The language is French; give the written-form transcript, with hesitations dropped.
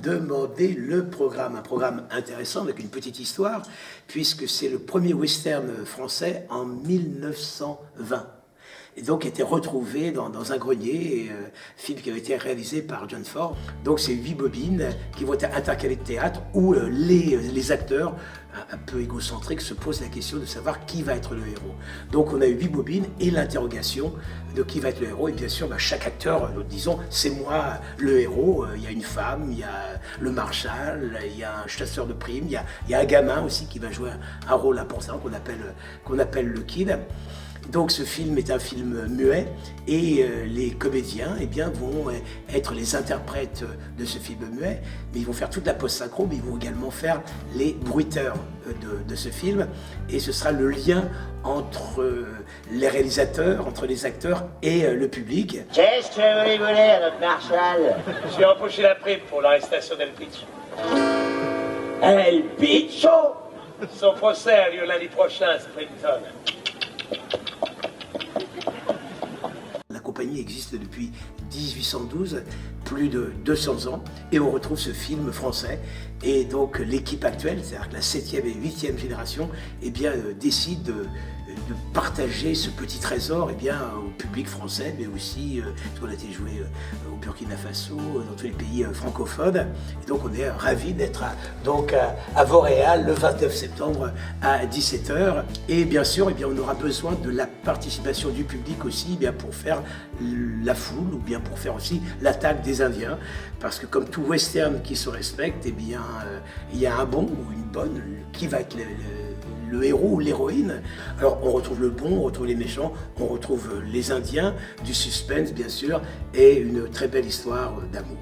demandé le programme. Un programme intéressant avec une petite histoire, puisque c'est le premier western français en 1920. Et donc était retrouvé dans un grenier, film qui avait été réalisé par John Ford. Donc c'est 8 bobines qui vont être intercalées de théâtre où les acteurs, un peu égocentriques, se posent la question de savoir qui va être le héros. Donc on a eu 8 bobines et l'interrogation de qui va être le héros. Et bien sûr, chaque acteur, disons, c'est moi le héros. Il y a une femme, il y a le marshal, il y a un chasseur de primes, il y a un gamin aussi qui va jouer un rôle important qu'on appelle le Kid. Donc ce film est un film muet et les comédiens vont être les interprètes de ce film muet, mais ils vont faire toute la post-synchro, mais ils vont également faire les bruiteurs de ce film, et ce sera le lien entre les réalisateurs, entre les acteurs et le public. Qu'est-ce que vous rigolez à notre marshal? J'ai empoché la prime pour l'arrestation d'El Picho. El Picho? Son procès a lieu lundi prochain à Springton. La compagnie existe depuis 1812, plus de 200 ans, et on retrouve ce film français. Et donc l'équipe actuelle, c'est-à-dire que la 7e et 8e génération, décide de partager ce petit trésor au public français, mais aussi parce qu'on a été joué au Burkina Faso, dans tous les pays francophones. Et donc on est ravis d'être à Vauréal le 29 septembre à 17h. Et bien sûr, on aura besoin de la participation du public aussi pour faire la foule, ou bien pour faire aussi l'attaque des Indiens. Parce que comme tout western qui se respecte, il y a un bon ou une bonne qui va être le héros ou l'héroïne. Alors on retrouve le bon, on retrouve les méchants, on retrouve les Indiens, du suspense bien sûr, et une très belle histoire d'amour.